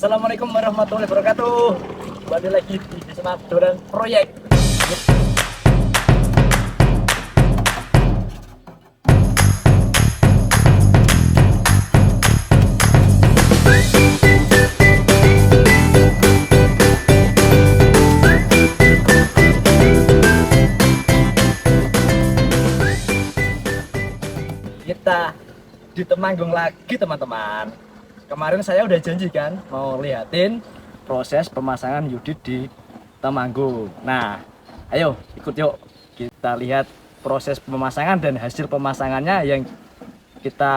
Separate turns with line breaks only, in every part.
Assalamualaikum warahmatullahi wabarakatuh. Kembali lagi di Wisma Doran Proyek. Kita di Temanggung lagi teman-teman. Kemarin saya udah janji kan mau liatin proses pemasangan Yudit di Temanggung. Nah, ayo ikut yuk kita lihat proses pemasangan dan hasil pemasangannya yang kita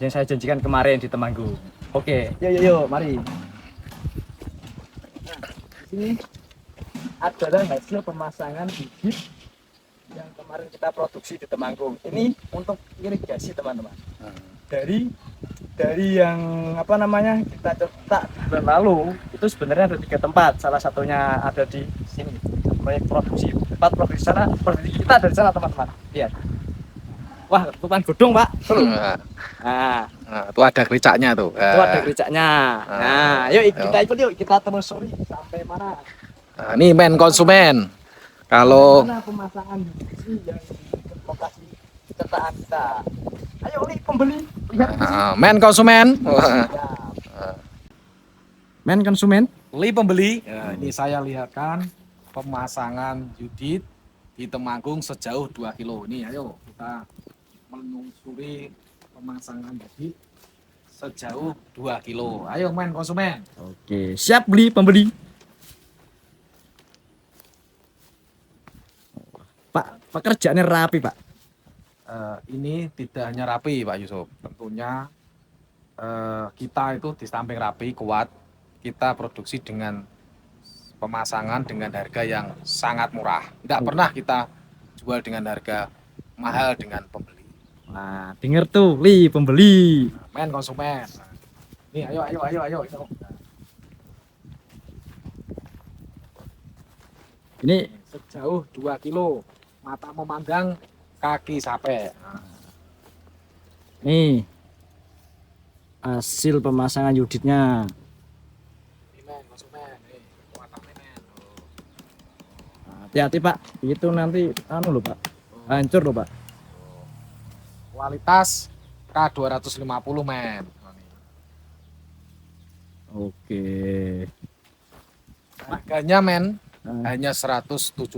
yang saya janjikan kemarin di Temanggung. Oke, yuk mari. Nah, di sini adalah hasil pemasangan Yudit yang kemarin kita produksi di Temanggung. Ini untuk irigasi teman-teman. Dari yang kita cetak bulan lalu itu sebenarnya ada 3 tempat. Salah satunya ada di sini, proyek produksi. Tempat produksi sana, produksi kita dari sana teman-teman. Lihat. Wah, tupan godong Pak. Nah,
Nah, itu ada gericaknya tuh.
itu ada gericaknya. Nah, yuk kita ikut yuk, kita telusuri sampai mana.
Nah, ini main konsumen. Kalau
Mana pemasangan biji yang di lokasi cetakan kita. Ayo nih pembeli, lihat.
main konsumen. Wah.
Men konsumen.
Pembeli. Ya, ini saya lihatkan pemasangan Yudit di Temanggung sejauh 2 kilo. Ini ayo kita menelusuri pemasangan Yudit sejauh 2 kilo. Ayo main konsumen.
Oke, siap beli pembeli. Pak, pekerjaannya rapi, Pak.
Ini tidak hanya rapi Pak Yusuf, tentunya kita itu di samping rapi, kuat, kita produksi dengan pemasangan dengan harga yang sangat murah. Tidak pernah kita jual dengan harga mahal dengan pembeli.
Nah, denger tuh, li pembeli.
Main konsumen. Nih, ayo.
Ini
Sejauh 2 kilo, mata memandang, kaki sampai.
nih hasil pemasangan Yuditnya.
Ini main konsumen, nih, warnanya men.
Nah, hati-hati Pak, itu nanti loh Pak, hancur loh Pak.
Kualitas K250 men.
Oke.
Harganya men
Nah,
hanya 170.000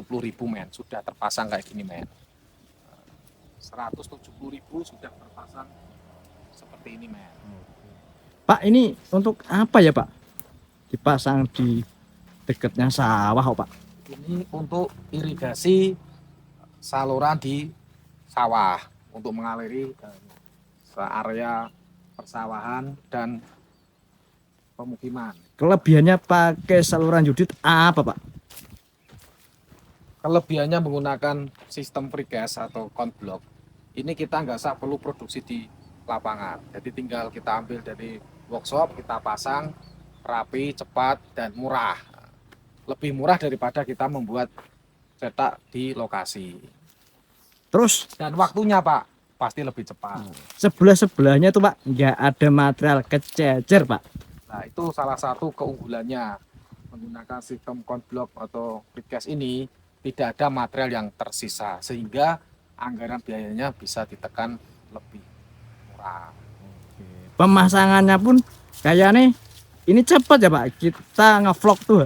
men, sudah terpasang kayak gini men. 170.000 sudah terpasang seperti ini men.
Pak, ini untuk apa ya Pak? Dipasang di dekatnya sawah kok Pak?
Ini untuk irigasi saluran di sawah untuk mengaliri area persawahan dan pemukiman.
Kelebihannya pakai saluran Yudit apa Pak?
Kelebihannya menggunakan sistem free gas atau konblok. Ini kita nggak perlu produksi di lapangan. Jadi tinggal kita ambil dari workshop, kita pasang rapi, cepat, dan murah. Lebih murah daripada kita membuat cetak di lokasi.
Terus
Dan waktunya Pak, pasti lebih cepat.
sebelah-sebelahnya tuh Pak nggak ada material kececer Pak.
Nah itu salah satu keunggulannya. Menggunakan sistem konblok atau free gas ini, tidak ada material yang tersisa. Sehingga anggaran biayanya bisa ditekan lebih murah.
Pemasangannya pun kayaknya ini cepat ya Pak. Kita ngevlog tuh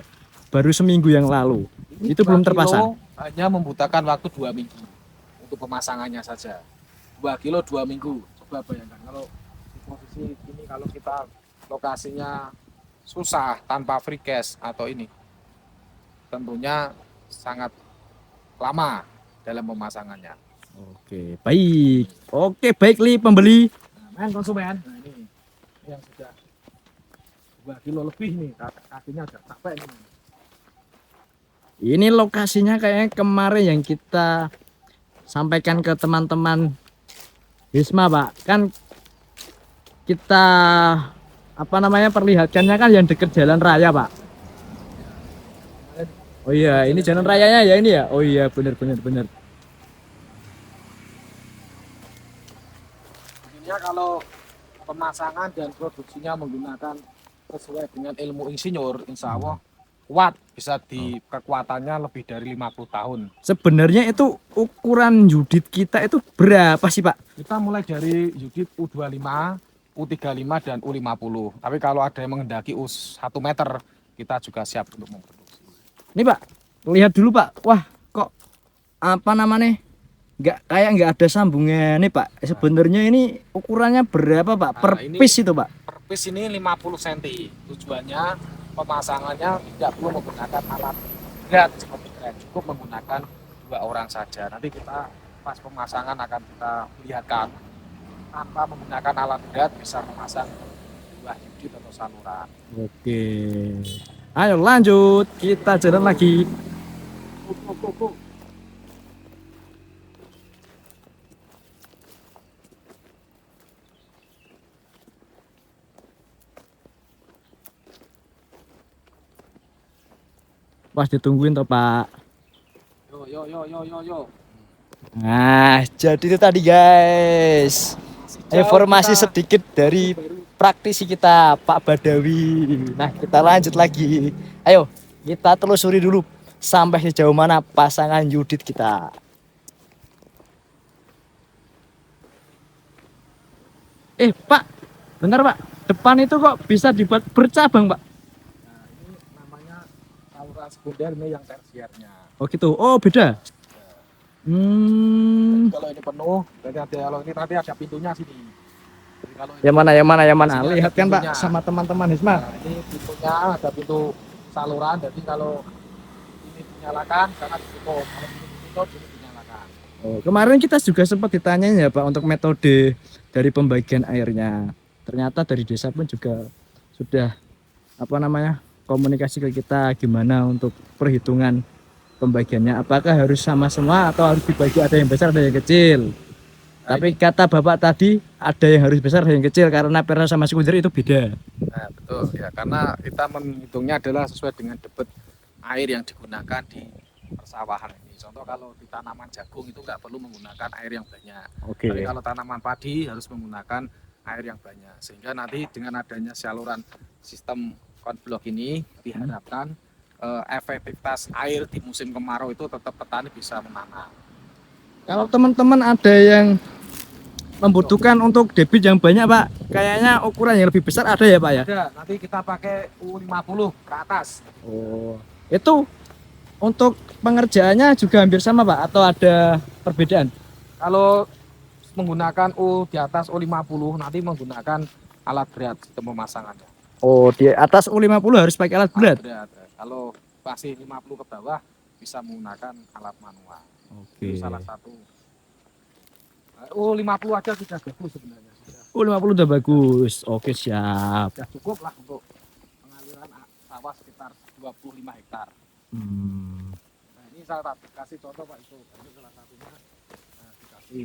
baru seminggu yang lalu.
Ini
Itu
2
belum
kilo
terpasang.
hanya membutuhkan waktu 2 minggu untuk pemasangannya saja. 2 kilo 2 minggu. Coba bayangkan kalau di posisi ini, kalau kita lokasinya susah tanpa free gas atau ini, tentunya sangat lama dalam pemasangannya.
Oke, baik. Oke, baik li pembeli.
Nah, main konsumen. Nah ini yang sudah 2 kilo lebih nih, kakinya udah capek nih.
Ini lokasinya kayaknya kemarin yang kita sampaikan ke teman-teman Wisma Pak. Kan kita perlihatkannya kan yang dekat jalan raya Pak. Oh iya, ini jalan rayanya ya ini ya. Oh iya, benar.
Intinya kalau pemasangan dan produksinya menggunakan sesuai dengan ilmu insinyur, insya Allah kuat, bisa di kekuatannya lebih dari 50 tahun.
Sebenarnya itu ukuran Yudit kita itu berapa sih Pak?
Kita mulai dari unit U25, U35 dan U50. Tapi kalau ada yang menghendaki U1 meter, kita juga siap untuk memproduksi.
Ini Pak, lihat dulu Pak. Wah, kok apa namanya? Nggak ada sambungan nih Pak. Sebenarnya ini ukurannya berapa Pak? Per
Nah, ini
piece itu Pak.
per piece ini 50 cm. Tujuannya pemasangannya tidak perlu menggunakan alat berat seperti kren, cukup menggunakan 2 orang saja. Nanti kita pas pemasangan akan kita lihatkan tanpa menggunakan alat berat bisa memasang 2 unit atau saluran.
Oke. Ayo lanjut, kita jalan lagi.
Go.
Pas ditungguin toh Pak.
Yo.
Nah, jadi itu tadi guys. Informasi sedikit dari praktisi kita Pak Badawi. Nah, kita lanjut lagi. Ayo, kita telusuri dulu sampai sejauh mana pasangan Yudit kita. Pak, bentar Pak. Depan itu kok bisa dibuat bercabang Pak?
Nah, ini namanya saluran sekunder, ini yang tersiernya.
Oh gitu. Oh beda.
Kalau ini penuh, berarti kalau ini nanti ada pintunya sini. Jadi kalau ini,
Yang mana?
Sini
Lihat
ada
kan Pak
pintunya.
sama teman-teman Hisma.
Nah, ini pintunya ada pintu saluran, jadi kalau ini dinyalakan, sana ditutup. Kalau ini ditutup, ini dinyalakan.
Oh, kemarin kita juga sempat ditanyain ya Pak untuk metode dari pembagian airnya. Ternyata dari desa pun juga sudah komunikasi ke kita gimana untuk perhitungan pembagiannya. Apakah harus sama semua atau harus dibagi ada yang besar ada yang kecil. Tapi kata Bapak tadi ada yang harus besar ada yang kecil karena peras sama sekunder itu beda.
Nah, betul ya, karena kita menghitungnya adalah sesuai dengan debit air yang digunakan di persawahan ini. Contoh kalau di tanaman jagung itu nggak perlu menggunakan air yang banyak.
Oke.
Tapi kalau tanaman padi harus menggunakan air yang banyak. Sehingga nanti dengan adanya saluran sistem konblok ini diharapkan efektivitas air di musim kemarau itu tetap petani bisa menanam.
Kalau teman-teman ada yang membutuhkan untuk debit yang banyak Pak, kayaknya ukuran yang lebih besar ada ya Pak ya?
Ada, nanti kita pakai U50 ke atas.
Oh, itu untuk pengerjaannya juga hampir sama Pak atau ada perbedaan?
Kalau menggunakan U di atas U50 nanti menggunakan alat berat sistem pemasangannya.
Oh, di atas U50 harus pakai alat berat?
Berat. Kalau masih 50 ke bawah bisa menggunakan alat manual.
Oke.
Itu salah satu. U50 aja sudah bagus sebenarnya.
U50 udah bagus. Oke, siap.
Sudah cukup lah untuk pengaliran sawah sekitar 25 hektar. Nah, ini saya kasih contoh Pak itu. Ini salah satunya. Nah, dikasih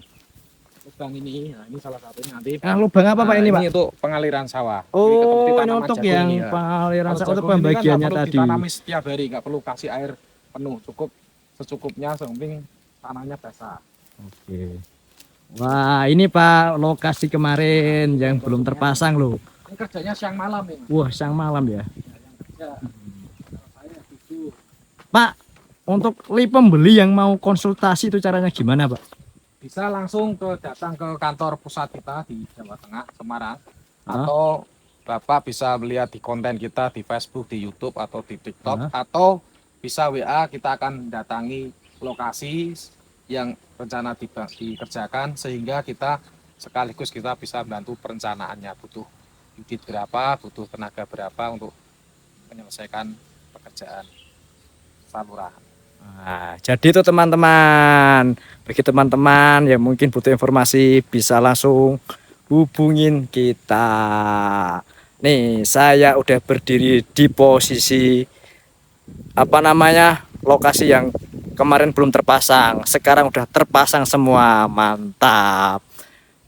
lubang ini. Nah, ini salah satunya nanti.
Nah, lubang apa Pak ini Pak?
Ini untuk pengaliran sawah.
Oh,
Jadi,
ini untuk yang
ini, ya.
pengaliran
Kalau
sawah untuk
jagung ini kan
pembagiannya
nggak perlu
tadi.
ditanami setiap hari, nggak perlu kasih air penuh, cukup secukupnya, sepenting tanahnya basah.
Oke. Wah, ini Pak lokasi kemarin yang belum terpasang loh.
Ini kerjanya siang malam ini.
Wah, siang malam ya.
Yang kerja. Kalau saya tujuh.
Pak, untuk pembeli yang mau konsultasi itu caranya gimana Pak?
Bisa langsung datang ke kantor pusat kita di Jawa Tengah, Semarang.
Hah?
Atau Bapak bisa melihat di konten kita di Facebook, di YouTube, atau di TikTok.
Hah?
Atau bisa WA, kita akan datangi lokasi yang rencana dikerjakan sehingga kita sekaligus kita bisa bantu perencanaannya, butuh unit berapa, butuh tenaga berapa untuk menyelesaikan pekerjaan saluran.
Nah, jadi itu teman-teman, bagi teman-teman yang mungkin butuh informasi bisa langsung hubungin kita. Nih, saya udah berdiri di posisi lokasi yang kemarin belum terpasang, sekarang udah terpasang semua, mantap.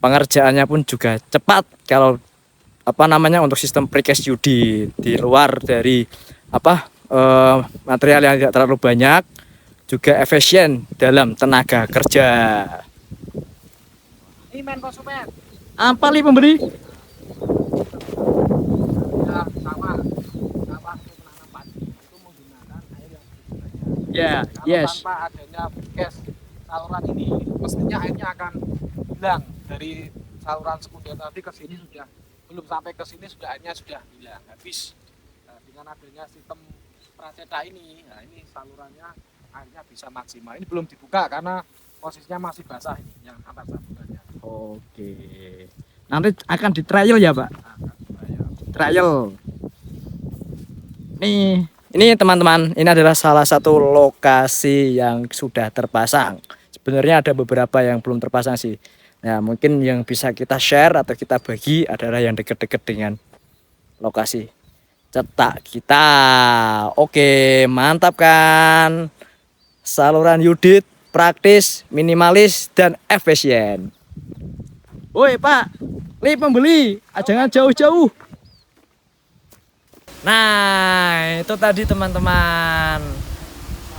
Pengerjaannya pun juga cepat kalau untuk sistem precast Yudit di luar dari material yang tidak terlalu banyak, juga efisien dalam tenaga kerja.
Ini konsumen.
Apa nih pemberi?
Ya, sama
Ya,
Kalau
yes.
tanpa adanya gas saluran ini, mestinya airnya akan hilang dari saluran sekunder tadi ke sini sudah belum sampai ke sini sudah airnya sudah hilang habis. Nah, dengan adanya sistem Praceta ini, nah ini salurannya airnya bisa maksimal. Ini belum dibuka karena posisinya masih basah ini yang antar salurannya.
Oke. Nanti akan di trial ya, Pak?
Nah, kan, ya.
Trial. Ini teman-teman, ini adalah salah satu lokasi yang sudah terpasang. Sebenarnya ada beberapa yang belum terpasang sih. Nah, mungkin yang bisa kita share atau kita bagi adalah yang dekat-dekat dengan lokasi cetak kita. Oke, mantap kan? Saluran Yudit praktis, minimalis, dan efisien. Woi Pak, nih pembeli, jangan jauh-jauh. Nah, itu tadi teman-teman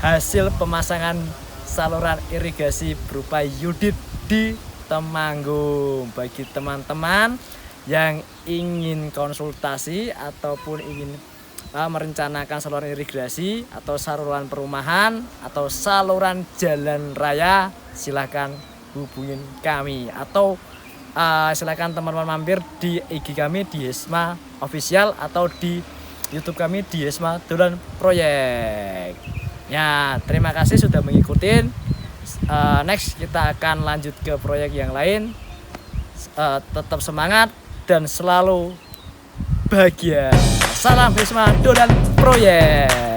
hasil pemasangan saluran irigasi berupa Yudit di Temanggung. Bagi teman-teman yang ingin konsultasi ataupun ingin merencanakan saluran irigasi atau saluran perumahan atau saluran jalan raya, silahkan hubungin kami atau silahkan teman-teman mampir di IG kami di Hesma Official atau di YouTube kami di Hesma Dolan Proyek. Ya, terima kasih sudah mengikuti. Next kita akan lanjut ke proyek yang lain. Tetap semangat dan selalu bahagia. Salam Hesma Dolan Proyek.